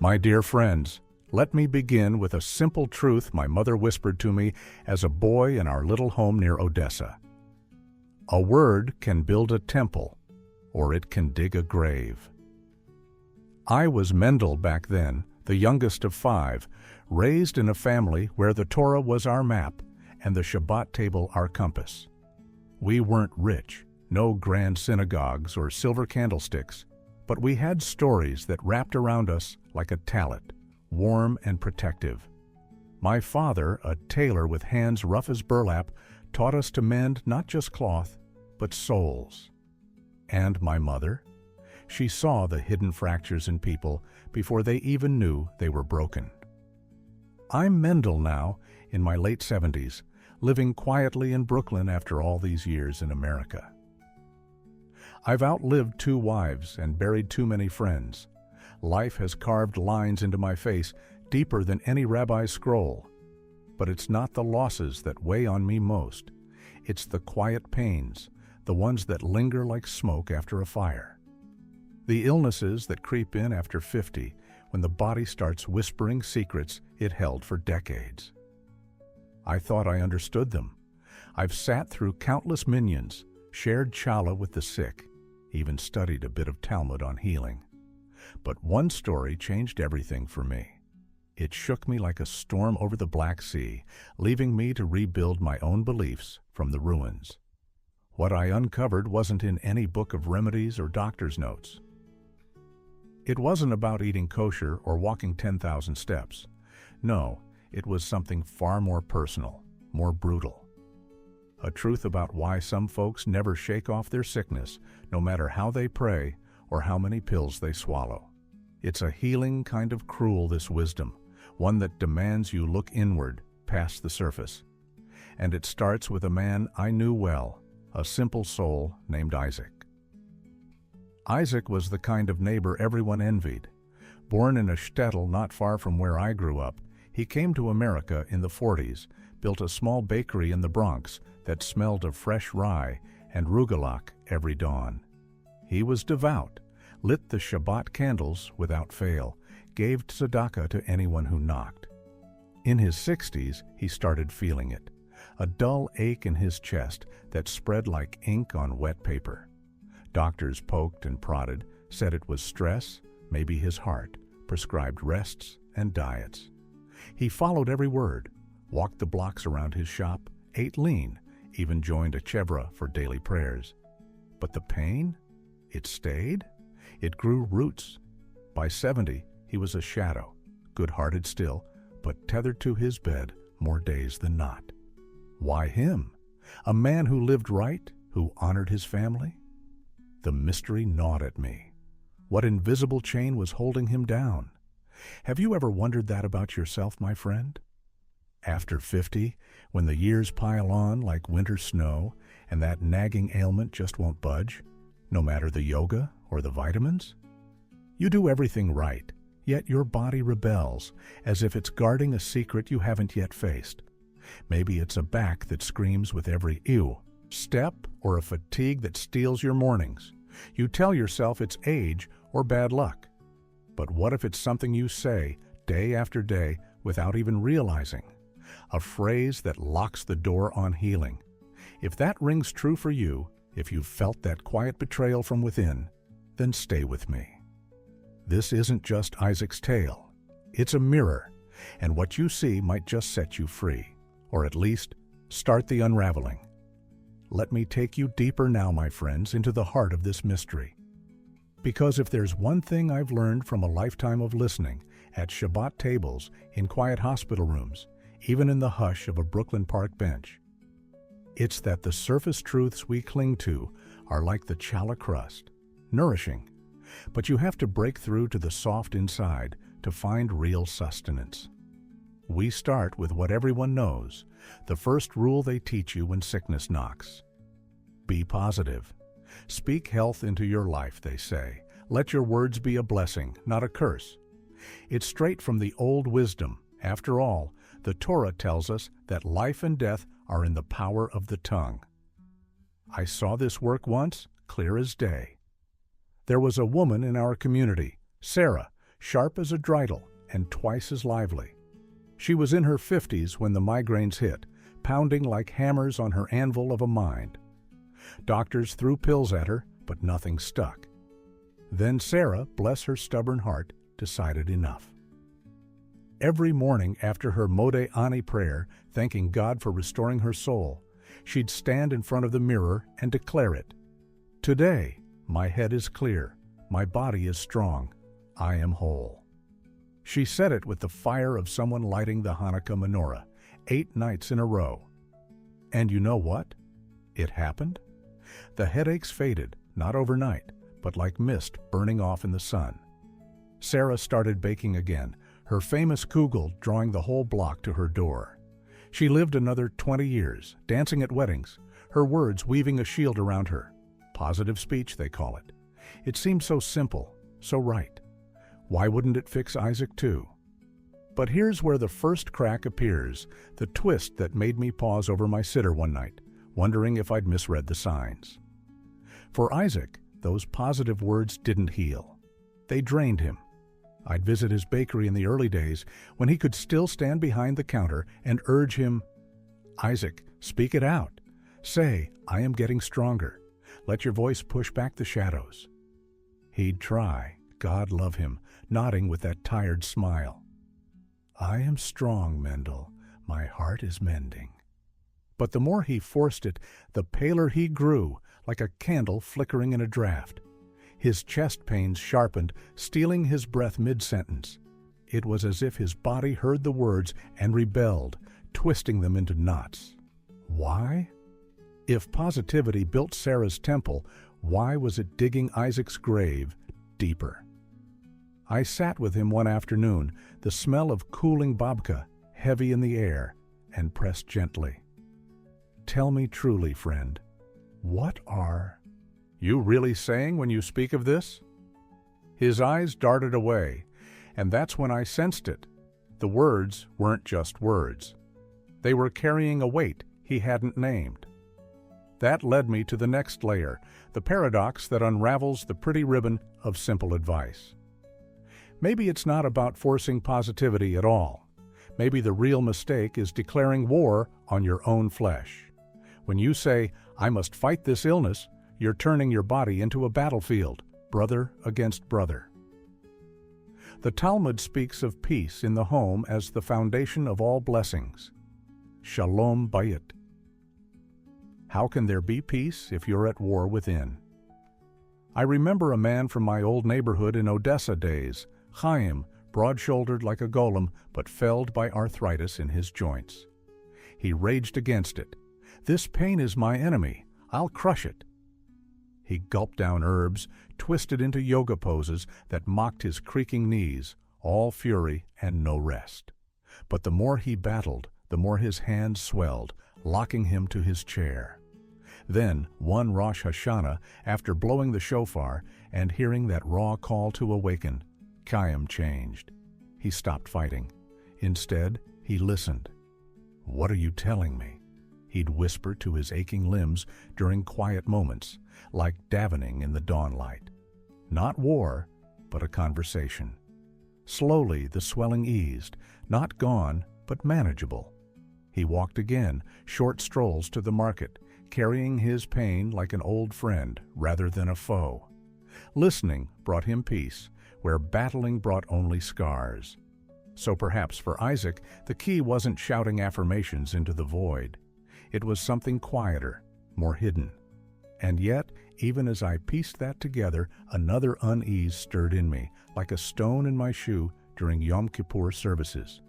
My dear friends, let me begin with a simple truth my mother whispered to me as a boy in our little home near Odessa. A word can build a temple, or it can dig a grave. I was Mendel back then, the youngest of 5, raised in a family where the Torah was our map and the Shabbat table our compass. We weren't rich, no grand synagogues or silver candlesticks, but we had stories that wrapped around us like a tallit, warm and protective. My father, a tailor with hands rough as burlap, taught us to mend not just cloth, but souls. And my mother? She saw the hidden fractures in people before they even knew they were broken. I'm Mendel now, in my late 70s, living quietly in Brooklyn after all these years in America. I've outlived 2 wives and buried too many friends. Life has carved lines into my face deeper than any rabbi's scroll. But it's not the losses that weigh on me most. It's the quiet pains, the ones that linger like smoke after a fire. The illnesses that creep in after 50, when the body starts whispering secrets it held for decades. I thought I understood them. I've sat through countless minyans, shared challah with the sick, even studied a bit of Talmud on healing. But one story changed everything for me. It shook me like a storm over the Black Sea, leaving me to rebuild my own beliefs from the ruins. What I uncovered wasn't in any book of remedies or doctor's notes. It wasn't about eating kosher or walking 10,000 steps. No, it was something far more personal, more brutal. A truth about why some folks never shake off their sickness, no matter how they pray or how many pills they swallow. It's a healing kind of cruel, this wisdom, one that demands you look inward, past the surface. And it starts with a man I knew well, a simple soul named Isaac. Isaac was the kind of neighbor everyone envied. Born in a shtetl not far from where I grew up, he came to America in the 40s, built a small bakery in the Bronx that smelled of fresh rye and rugelach every dawn. He was devout, lit the Shabbat candles without fail, gave tzedakah to anyone who knocked. In his 60s, he started feeling it, a dull ache in his chest that spread like ink on wet paper. Doctors poked and prodded, said it was stress, maybe his heart, prescribed rests and diets. He followed every word, walked the blocks around his shop, ate lean, even joined a chevra for daily prayers. But the pain? It stayed? It grew roots. By 70, he was a shadow, good-hearted still, but tethered to his bed more days than not. Why him? A man who lived right, who honored his family? The mystery gnawed at me. What invisible chain was holding him down? Have you ever wondered that about yourself, my friend? After 50, when the years pile on like winter snow and that nagging ailment just won't budge, no matter the yoga or the vitamins? You do everything right, yet your body rebels, as if it's guarding a secret you haven't yet faced. Maybe it's a back that screams with every ew step or a fatigue that steals your mornings. You tell yourself it's age or bad luck. But what if it's something you say day after day without even realizing? A phrase that locks the door on healing. If that rings true for you, if you've felt that quiet betrayal from within, then stay with me. This isn't just Isaac's tale. It's a mirror, and what you see might just set you free, or at least start the unraveling. Let me take you deeper now, my friends, into the heart of this mystery. Because if there's one thing I've learned from a lifetime of listening at Shabbat tables, in quiet hospital rooms, even in the hush of a Brooklyn Park bench, it's that the surface truths we cling to are like the challah crust, nourishing, but you have to break through to the soft inside to find real sustenance. We start with what everyone knows, the first rule they teach you when sickness knocks. Be positive. Speak health into your life, they say. Let your words be a blessing, not a curse. It's straight from the old wisdom. After all, the Torah tells us that life and death are in the power of the tongue. I saw this work once, clear as day. There was a woman in our community, Sarah. sharp as a dreidel and twice as lively. She was in her 50s when the migraines hit, pounding like hammers on her anvil of a mind. Doctors threw pills at her, but nothing stuck. Then Sarah, bless her stubborn heart, decided enough. Every morning after her Mode Ani prayer, thanking God for restoring her soul, she'd stand in front of the mirror and declare it. Today, my head is clear, my body is strong, I am whole. She said it with the fire of someone lighting the Hanukkah menorah, 8 nights in a row. And you know what? It happened. The headaches faded, not overnight, but like mist burning off in the sun. Sarah started baking again, her famous kugel drawing the whole block to her door. She lived another 20 years, dancing at weddings, her words weaving a shield around her. Positive speech, they call it. It seemed so simple, so right. Why wouldn't it fix Isaac too? But here's where the first crack appears, the twist that made me pause over my sitter one night, wondering if I'd misread the signs. For Isaac, those positive words didn't heal. They drained him. I'd visit his bakery in the early days when he could still stand behind the counter and urge him, Isaac, speak it out. Say, I am getting stronger. Let your voice push back the shadows. He'd try, God love him, nodding with that tired smile. I am strong, Mendel. My heart is mending. But the more he forced it, the paler he grew, like a candle flickering in a draught. His chest pains sharpened, stealing his breath mid-sentence. It was as if his body heard the words and rebelled, twisting them into knots. Why? If positivity built Sarah's temple, why was it digging Isaac's grave deeper? I sat with him one afternoon, the smell of cooling babka heavy in the air, and pressed gently. Tell me truly, friend, what are you really saying when you speak of this? His eyes darted away, and that's when I sensed it. The words weren't just words. They were carrying a weight he hadn't named. That led me to the next layer, the paradox that unravels the pretty ribbon of simple advice. Maybe it's not about forcing positivity at all. Maybe the real mistake is declaring war on your own flesh. When you say, I must fight this illness, you're turning your body into a battlefield, brother against brother. The Talmud speaks of peace in the home as the foundation of all blessings. Shalom bayit. How can there be peace if you're at war within? I remember a man from my old neighborhood in Odessa days, Chaim, broad-shouldered like a golem, but felled by arthritis in his joints. He raged against it. This pain is my enemy. I'll crush it. He gulped down herbs, twisted into yoga poses that mocked his creaking knees, all fury and no rest. But the more he battled, the more his hands swelled, locking him to his chair. Then, one Rosh Hashanah, after blowing the shofar and hearing that raw call to awaken, Chaim changed. He stopped fighting. Instead, he listened. What are you telling me? He'd whisper to his aching limbs during quiet moments, like davening in the dawn light. Not war, but a conversation. Slowly, the swelling eased, not gone, but manageable. He walked again, short strolls to the market, carrying his pain like an old friend rather than a foe. Listening brought him peace, where battling brought only scars. So perhaps for Isaac, the key wasn't shouting affirmations into the void. It was something quieter, more hidden. And yet, even as I pieced that together, another unease stirred in me, like a stone in my shoe during Yom Kippur services.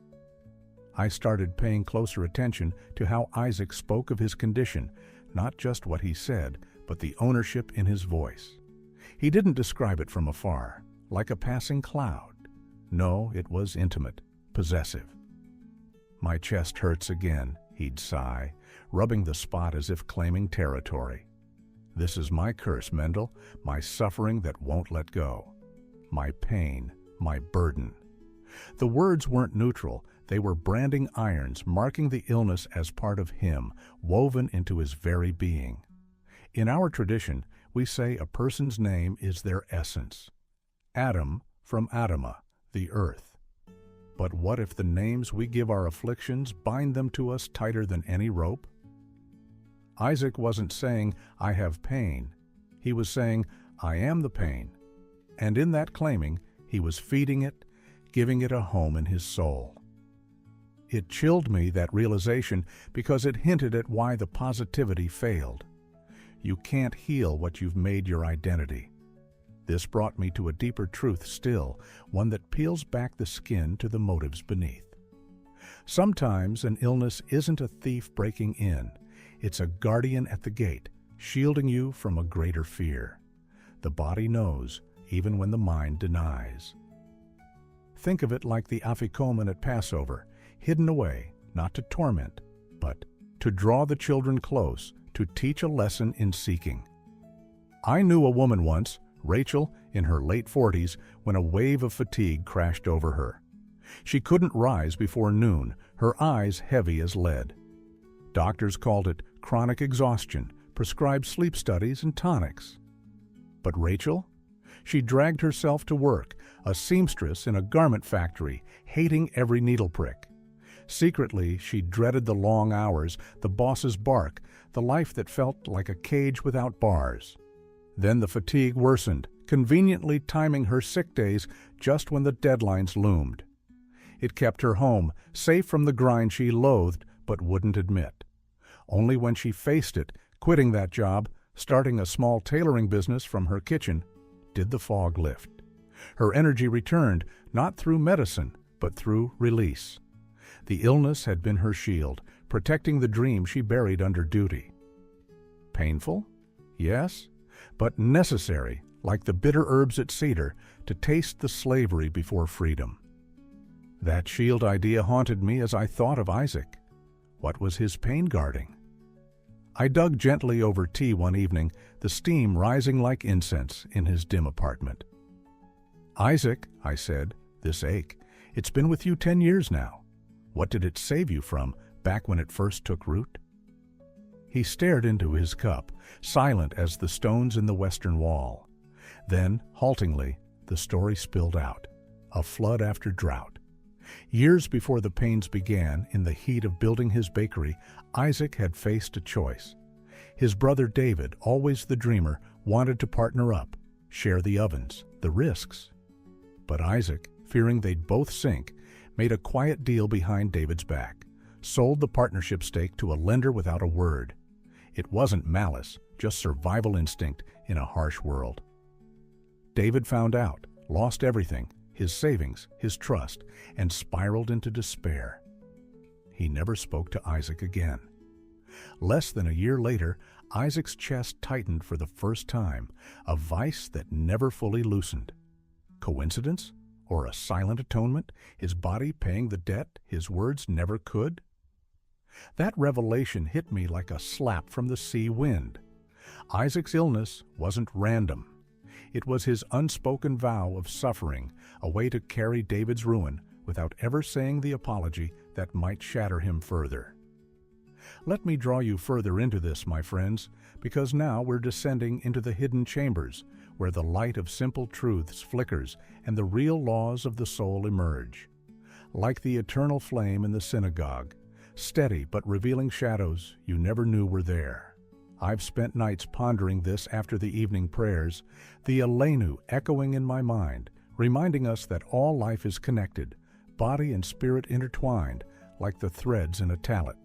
I started paying closer attention to how Isaac spoke of his condition, not just what he said, but the ownership in his voice. He didn't describe it from afar, like a passing cloud. No, it was intimate, possessive. My chest hurts again, he'd sigh, rubbing the spot as if claiming territory. This is my curse, Mendel, my suffering that won't let go. My pain, my burden. The words weren't neutral. They were branding irons, marking the illness as part of him, woven into his very being. In our tradition, we say a person's name is their essence. Adam from Adama, the earth. But what if the names we give our afflictions bind them to us tighter than any rope? Isaac wasn't saying, "I have pain." He was saying, "I am the pain." And in that claiming, he was feeding it, giving it a home in his soul. It chilled me, that realization, because it hinted at why the positivity failed. You can't heal what you've made your identity. This brought me to a deeper truth still, one that peels back the skin to the motives beneath. Sometimes an illness isn't a thief breaking in. It's a guardian at the gate, shielding you from a greater fear. The body knows, even when the mind denies. Think of it like the afikomen at Passover, hidden away, not to torment, but to draw the children close, to teach a lesson in seeking. I knew a woman once, Rachel, in her late 40s, when a wave of fatigue crashed over her. She couldn't rise before noon, her eyes heavy as lead. Doctors called it chronic exhaustion, prescribed sleep studies and tonics. But Rachel? She dragged herself to work, a seamstress in a garment factory, hating every needle prick. Secretly, she dreaded the long hours, the boss's bark, the life that felt like a cage without bars. Then the fatigue worsened, conveniently timing her sick days just when the deadlines loomed. It kept her home, safe from the grind she loathed but wouldn't admit. Only when she faced it, quitting that job, starting a small tailoring business from her kitchen, did the fog lift. Her energy returned, not through medicine, but through release. The illness had been her shield, protecting the dream she buried under duty. Painful? Yes, but necessary, like the bitter herbs at Cedar, to taste the slavery before freedom. That shield idea haunted me as I thought of Isaac. What was his pain guarding? I dug gently over tea one evening, the steam rising like incense in his dim apartment. "Isaac," I said, "this ache, it's been with you 10 years now. What did it save you from back when it first took root?" He stared into his cup, silent as the stones in the western wall. Then, haltingly, the story spilled out, a flood after drought. Years before the pains began, in the heat of building his bakery, Isaac had faced a choice. His brother David, always the dreamer, wanted to partner up, share the ovens, the risks. But Isaac, fearing they'd both sink, made a quiet deal behind David's back, sold the partnership stake to a lender without a word. It wasn't malice, just survival instinct in a harsh world. David found out, lost everything, his savings, his trust, and spiraled into despair. He never spoke to Isaac again. Less than a year later, Isaac's chest tightened for the first time, a vice that never fully loosened. Coincidence? Or a silent atonement, his body paying the debt his words never could? That revelation hit me like a slap from the sea wind. Isaac's illness wasn't random. It was his unspoken vow of suffering, a way to carry David's ruin without ever saying the apology that might shatter him further. Let me draw you further into this, my friends, because now we're descending into the hidden chambers, where the light of simple truths flickers and the real laws of the soul emerge. Like the eternal flame in the synagogue, steady but revealing shadows you never knew were there. I've spent nights pondering this after the evening prayers, the Aleinu echoing in my mind, reminding us that all life is connected, body and spirit intertwined, like the threads in a tallit.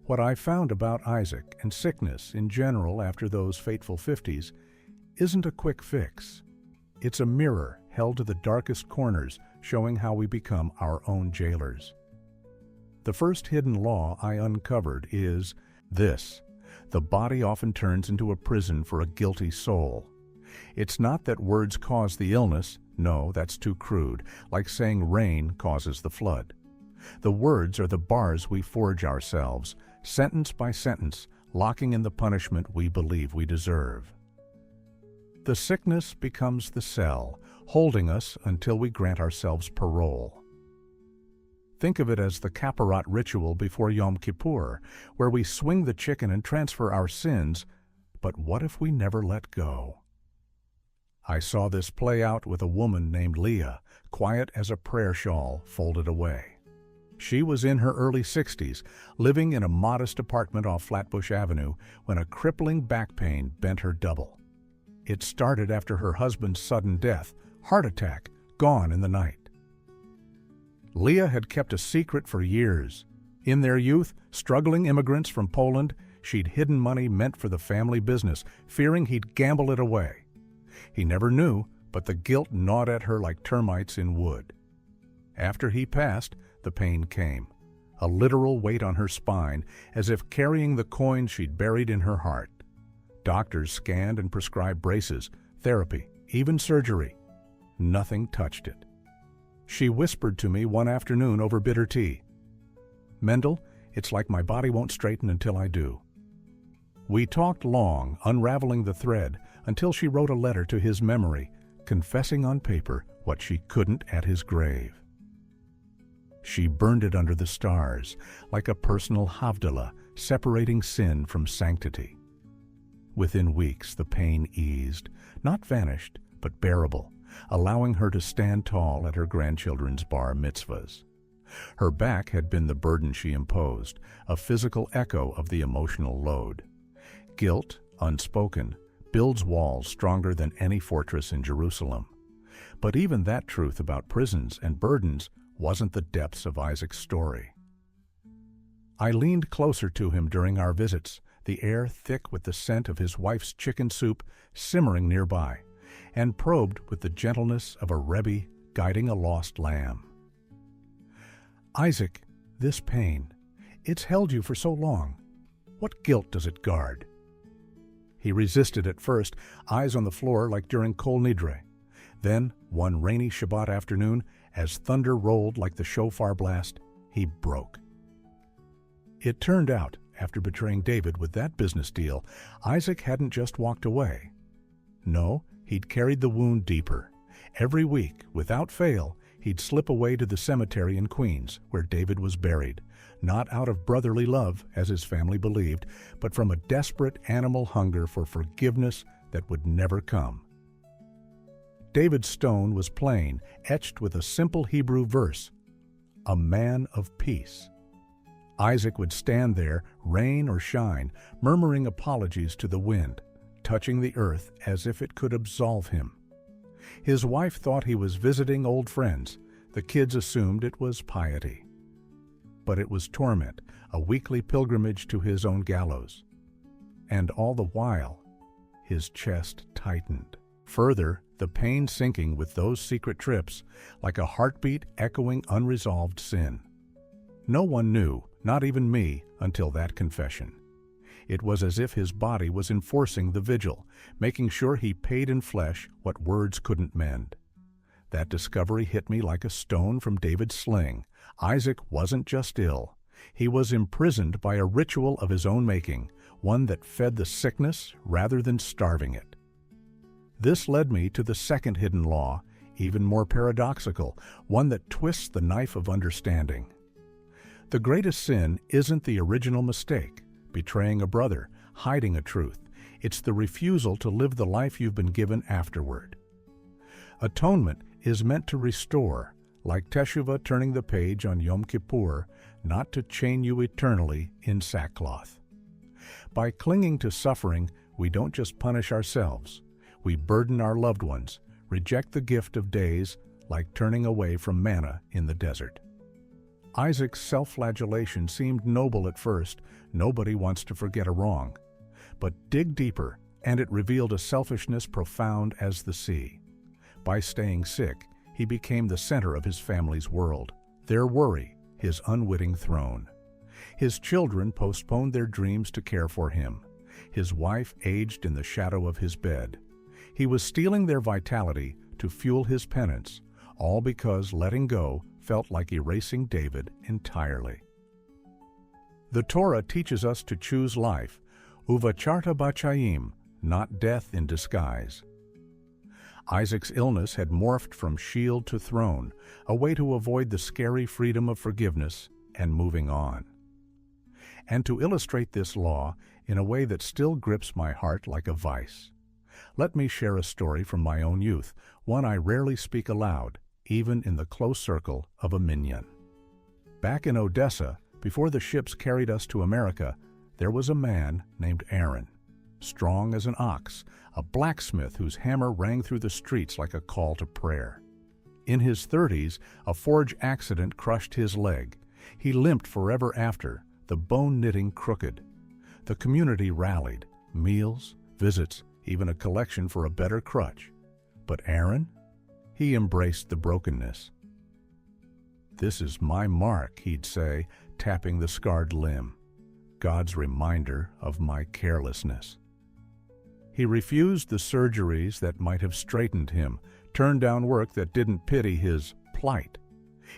What I found about Isaac and sickness in general after those fateful 50s isn't a quick fix. It's a mirror held to the darkest corners, showing how we become our own jailers. The first hidden law I uncovered is this: the body often turns into a prison for a guilty soul. It's not that words cause the illness. No, that's too crude, like saying rain causes the flood. The words are the bars we forge ourselves, sentence by sentence, locking in the punishment we believe we deserve. The sickness becomes the cell, holding us until we grant ourselves parole. Think of it as the Kapparat ritual before Yom Kippur, where we swing the chicken and transfer our sins, but what if we never let go? I saw this play out with a woman named Leah, quiet as a prayer shawl folded away. She was in her early 60s, living in a modest apartment off Flatbush Avenue when a crippling back pain bent her double. It started after her husband's sudden death, heart attack, gone in the night. Leah had kept a secret for years. In their youth, struggling immigrants from Poland, she'd hidden money meant for the family business, fearing he'd gamble it away. He never knew, but the guilt gnawed at her like termites in wood. After he passed, the pain came, a literal weight on her spine, as if carrying the coins she'd buried in her heart. Doctors scanned and prescribed braces, therapy, even surgery. Nothing touched it. She whispered to me one afternoon over bitter tea, "Mendel, it's like my body won't straighten until I do." We talked long, unraveling the thread, until she wrote a letter to his memory, confessing on paper what she couldn't at his grave. She burned it under the stars, like a personal Havdalah, separating sin from sanctity. Within weeks, the pain eased, not vanished, but bearable, allowing her to stand tall at her grandchildren's bar mitzvahs. Her back had been the burden she imposed, a physical echo of the emotional load. Guilt, unspoken, builds walls stronger than any fortress in Jerusalem. But even that truth about prisons and burdens wasn't the depths of Isaac's story. I leaned closer to him during our visits, the air thick with the scent of his wife's chicken soup simmering nearby, and probed with the gentleness of a Rebbe guiding a lost lamb. "Isaac, this pain, it's held you for so long. What guilt does it guard?" He resisted at first, eyes on the floor like during Kol Nidre. Then, one rainy Shabbat afternoon, as thunder rolled like the shofar blast, he broke. It turned out, after betraying David with that business deal, Isaac hadn't just walked away. No, he'd carried the wound deeper. Every week, without fail, he'd slip away to the cemetery in Queens, where David was buried, not out of brotherly love, as his family believed, but from a desperate animal hunger for forgiveness that would never come. David's stone was plain, etched with a simple Hebrew verse, "A man of peace." Isaac would stand there, rain or shine, murmuring apologies to the wind, touching the earth as if it could absolve him. His wife thought he was visiting old friends. The kids assumed it was piety. But it was torment, a weekly pilgrimage to his own gallows. And all the while, his chest tightened. Further, the pain sinking with those secret trips, like a heartbeat echoing unresolved sin. No one knew, not even me, until that confession. It was as if his body was enforcing the vigil, making sure he paid in flesh what words couldn't mend. That discovery hit me like a stone from David's sling. Isaac wasn't just ill. He was imprisoned by a ritual of his own making, one that fed the sickness rather than starving it. This led me to the second hidden law, even more paradoxical, one that twists the knife of understanding. The greatest sin isn't the original mistake, betraying a brother, hiding a truth. It's the refusal to live the life you've been given afterward. Atonement is meant to restore, like Teshuvah turning the page on Yom Kippur, not to chain you eternally in sackcloth. By clinging to suffering, we don't just punish ourselves. We burden our loved ones, reject the gift of days, like turning away from manna in the desert. Isaac's self-flagellation seemed noble at first. Nobody wants to forget a wrong. But dig deeper, and it revealed a selfishness profound as the sea. By staying sick, he became the center of his family's world, their worry, his unwitting throne. His children postponed their dreams to care for him. His wife aged in the shadow of his bed. He was stealing their vitality to fuel his penance, all because letting go felt like erasing David entirely. The Torah teaches us to choose life, uvacharta b'chaim, not death in disguise. Isaac's illness had morphed from shield to throne, a way to avoid the scary freedom of forgiveness and moving on. And to illustrate this law in a way that still grips my heart like a vice, let me share a story from my own youth, one I rarely speak aloud, even in the close circle of a minion. Back in Odessa, before the ships carried us to America, there was a man named Aaron, strong as an ox, a blacksmith whose hammer rang through the streets like a call to prayer. In his 30s, a forge accident crushed his leg. He limped forever after, the bone knitting crooked. The community rallied, meals, visits, even a collection for a better crutch. But Aaron? He embraced the brokenness. "This is my mark," he'd say, tapping the scarred limb. "God's reminder of my carelessness." He refused the surgeries that might have straightened him, turned down work that didn't pity his plight.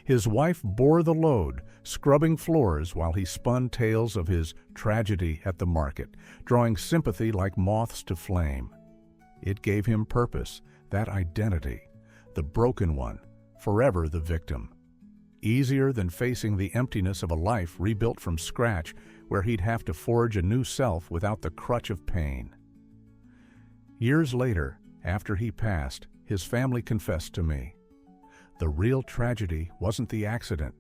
His wife bore the load, scrubbing floors while he spun tales of his tragedy at the market, drawing sympathy like moths to flame. It gave him purpose, that identity, the broken one, forever the victim. Easier than facing the emptiness of a life rebuilt from scratch, where he'd have to forge a new self without the crutch of pain. Years later, after he passed, his family confessed to me. The real tragedy wasn't the accident.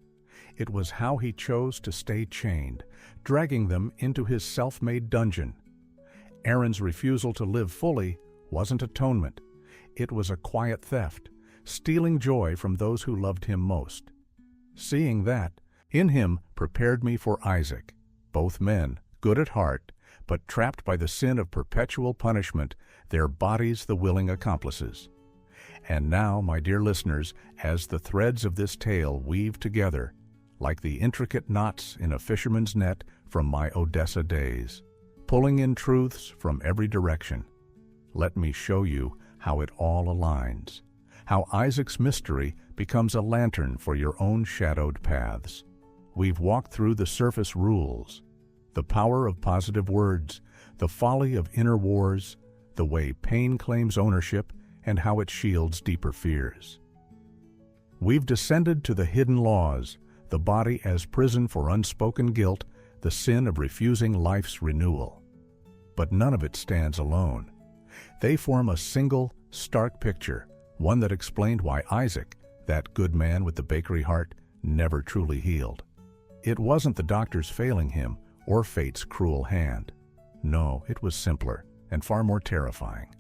It was how he chose to stay chained, dragging them into his self-made dungeon. Aaron's refusal to live fully wasn't atonement. It was a quiet theft, stealing joy from those who loved him most. Seeing that, in him, prepared me for Isaac. Both men, good at heart, but trapped by the sin of perpetual punishment, their bodies the willing accomplices. And now, my dear listeners, as the threads of this tale weave together, like the intricate knots in a fisherman's net from my Odessa days, pulling in truths from every direction, let me show you how it all aligns, how Isaac's mystery becomes a lantern for your own shadowed paths. We've walked through the surface rules, the power of positive words, the folly of inner wars, the way pain claims ownership, and how it shields deeper fears. We've descended to the hidden laws, the body as prison for unspoken guilt, the sin of refusing life's renewal. But none of it stands alone. They form a single, stark picture, one that explained why Isaac, that good man with the bakery heart, never truly healed. It wasn't the doctors failing him or fate's cruel hand. No, it was simpler and far more terrifying.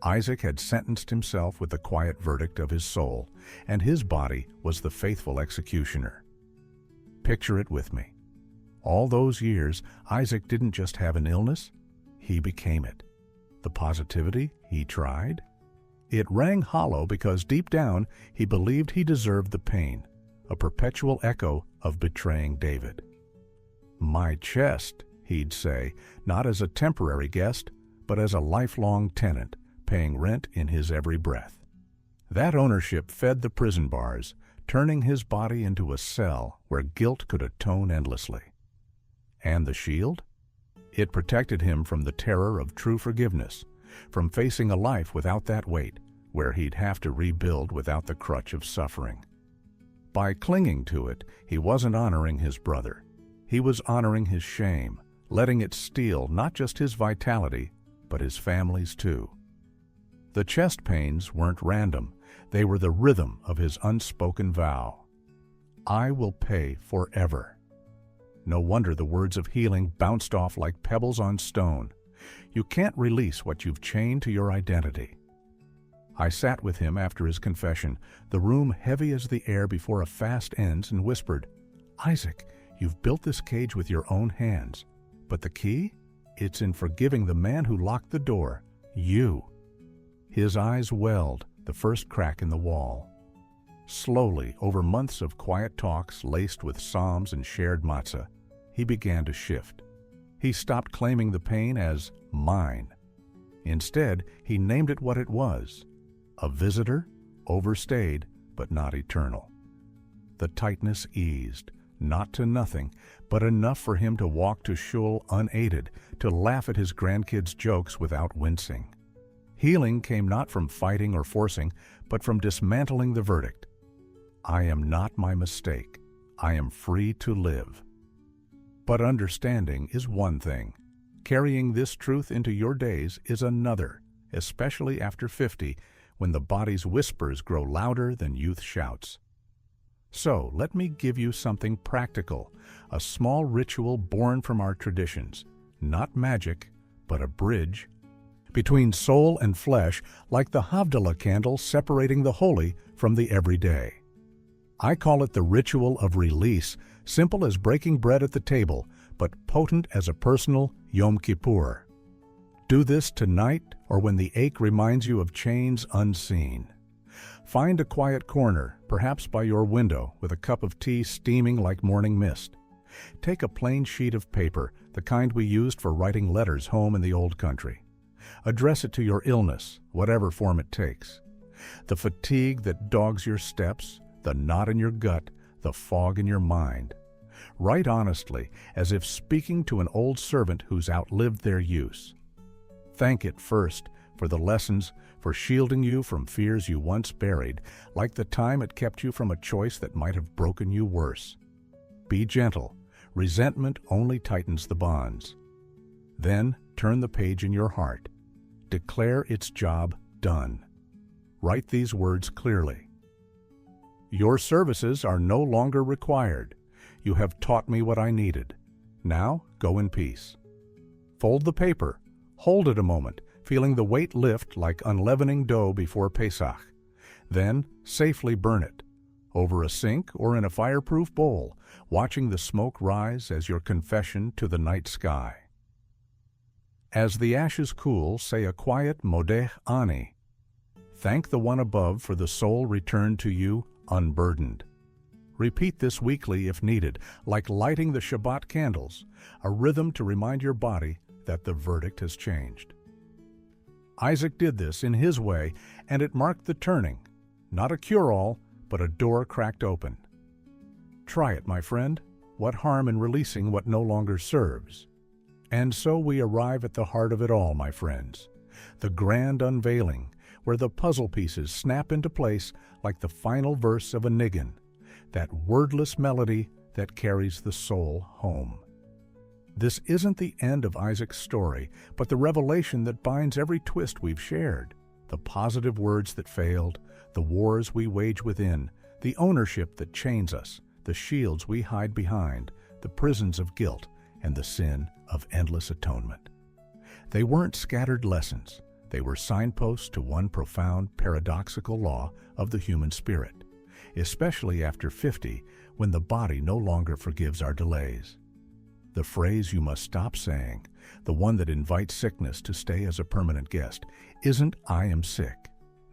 Isaac had sentenced himself with the quiet verdict of his soul, and his body was the faithful executioner. Picture it with me. All those years, Isaac didn't just have an illness, he became it. The positivity he tried? It rang hollow because deep down he believed he deserved the pain, a perpetual echo of betraying David. "My chest," he'd say, not as a temporary guest, but as a lifelong tenant, paying rent in his every breath. That ownership fed the prison bars, turning his body into a cell where guilt could atone endlessly. And the shield? It protected him from the terror of true forgiveness, from facing a life without that weight, where he'd have to rebuild without the crutch of suffering. By clinging to it, he wasn't honoring his brother. He was honoring his shame, letting it steal not just his vitality, but his family's too. The chest pains weren't random. They were the rhythm of his unspoken vow. "I will pay forever." No wonder the words of healing bounced off like pebbles on stone. You can't release what you've chained to your identity. I sat with him after his confession, the room heavy as the air before a fast ends, and whispered, "Isaac, you've built this cage with your own hands. But the key? It's in forgiving the man who locked the door, you." His eyes welled, the first crack in the wall. Slowly, over months of quiet talks laced with psalms and shared matzah, he began to shift. He stopped claiming the pain as mine. Instead, he named it what it was: a visitor, overstayed, but not eternal. The tightness eased, not to nothing, but enough for him to walk to shul unaided, to laugh at his grandkids' jokes without wincing. Healing came not from fighting or forcing, but from dismantling the verdict. I am not my mistake. I am free to live. But understanding is one thing. Carrying this truth into your days is another, especially after 50, when the body's whispers grow louder than youth shouts. So, let me give you something practical, a small ritual born from our traditions, not magic, but a bridge between soul and flesh, like the Havdalah candle separating the holy from the everyday. I call it the ritual of release, simple as breaking bread at the table, but potent as a personal Yom Kippur. Do this tonight or when the ache reminds you of chains unseen. Find a quiet corner, perhaps by your window, with a cup of tea steaming like morning mist. Take a plain sheet of paper, the kind we used for writing letters home in the old country. Address it to your illness, whatever form it takes. The fatigue that dogs your steps, the knot in your gut, the fog in your mind. Write honestly, as if speaking to an old servant who's outlived their use. Thank it first for the lessons, for shielding you from fears you once buried, like the time it kept you from a choice that might have broken you worse. Be gentle. Resentment only tightens the bonds. Then turn the page in your heart. Declare its job done. Write these words clearly. Your services are no longer required. You have taught me what I needed. Now go in peace. Fold the paper. Hold it a moment, feeling the weight lift like unleavening dough before Pesach. Then safely burn it, over a sink or in a fireproof bowl, watching the smoke rise as your confession to the night sky. As the ashes cool, say a quiet Modeh Ani. Thank the one above for the soul returned to you unburdened. Repeat this weekly if needed, like lighting the Shabbat candles, a rhythm to remind your body that the verdict has changed. Isaac did this in his way, and it marked the turning, not a cure-all, but a door cracked open. Try it, my friend. What harm in releasing what no longer serves? And so we arrive at the heart of it all, my friends, the grand unveiling, where the puzzle pieces snap into place like the final verse of a niggin, that wordless melody that carries the soul home. This isn't the end of Isaac's story, but the revelation that binds every twist we've shared, the positive words that failed, the wars we wage within, the ownership that chains us, the shields we hide behind, the prisons of guilt, and the sin of endless atonement. They weren't scattered lessons. They were signposts to one profound, paradoxical law of the human spirit, especially after 50, when the body no longer forgives our delays. The phrase you must stop saying, the one that invites sickness to stay as a permanent guest, isn't "I am sick."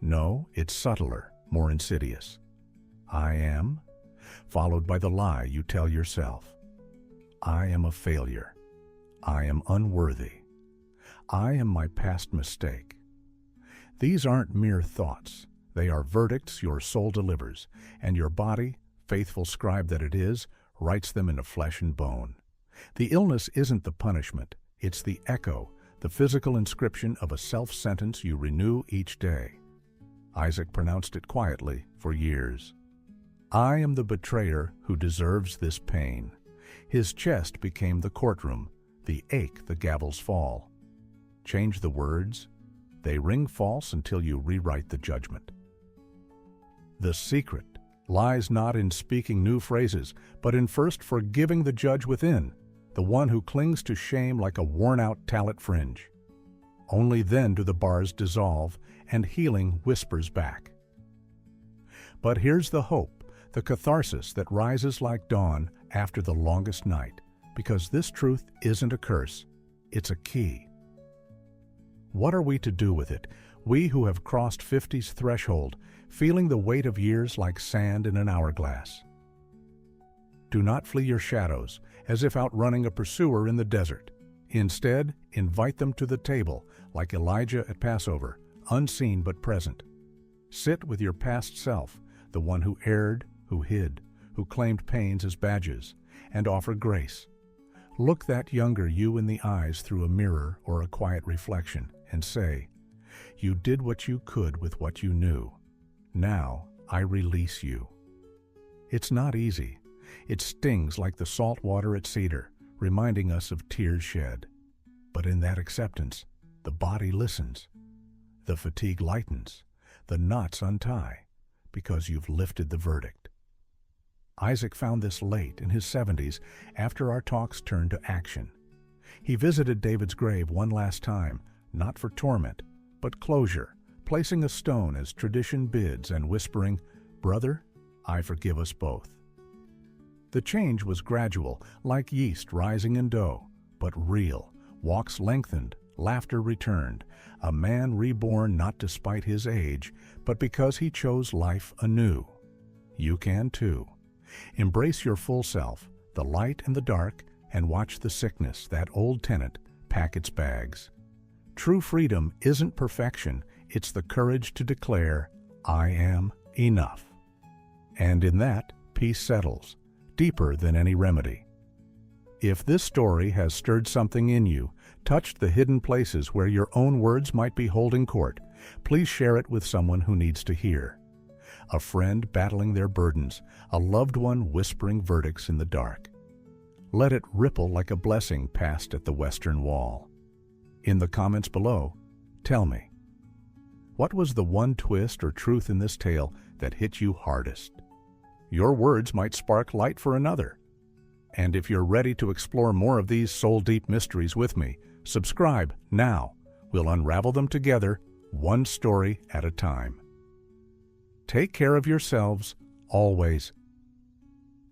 No, it's subtler, more insidious. "I am," followed by the lie you tell yourself. "I am a failure. I am unworthy. I am my past mistake." These aren't mere thoughts. They are verdicts your soul delivers, and your body, faithful scribe that it is, writes them into flesh and bone. The illness isn't the punishment. It's the echo, the physical inscription of a self-sentence you renew each day. Isaac pronounced it quietly for years. "I am the betrayer who deserves this pain." His chest became the courtroom, the ache the gavel's fall. Change the words. They ring false until you rewrite the judgment. The secret lies not in speaking new phrases, but in first forgiving the judge within, the one who clings to shame like a worn-out tallit fringe. Only then do the bars dissolve and healing whispers back. But here's the hope, the catharsis that rises like dawn after the longest night, because this truth isn't a curse, it's a key. What are we to do with it, we who have crossed 50's threshold, feeling the weight of years like sand in an hourglass? Do not flee your shadows, as if outrunning a pursuer in the desert. Instead, invite them to the table, like Elijah at Passover, unseen but present. Sit with your past self, the one who erred, who hid, who claimed pains as badges, and offer grace. Look that younger you in the eyes through a mirror or a quiet reflection, and say, "You did what you could with what you knew. Now I release you." It's not easy. It stings like the salt water at Cedar, reminding us of tears shed. But in that acceptance, the body listens. The fatigue lightens. the knots untie, because you've lifted the verdict. Isaac found this late in his 70s after our talks turned to action. He visited David's grave one last time, not for torment, but closure, placing a stone as tradition bids and whispering, "Brother, I forgive us both." The change was gradual, like yeast rising in dough, but real. Walks lengthened, laughter returned, a man reborn not despite his age, but because he chose life anew. You can too. Embrace your full self, the light and the dark, and watch the sickness, that old tenant, pack its bags. True freedom isn't perfection, it's the courage to declare, "I am enough." And in that, peace settles, deeper than any remedy. If this story has stirred something in you, touched the hidden places where your own words might be holding court, please share it with someone who needs to hear. A friend battling their burdens, a loved one whispering verdicts in the dark. Let it ripple like a blessing passed at the Western Wall. In the comments below, tell me, what was the one twist or truth in this tale that hit you hardest? Your words might spark light for another. And if you're ready to explore more of these soul-deep mysteries with me, subscribe now. We'll unravel them together, one story at a time. Take care of yourselves, always.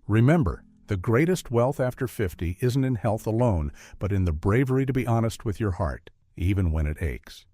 Remember, the greatest wealth after 50 isn't in health alone, but in the bravery to be honest with your heart, even when it aches.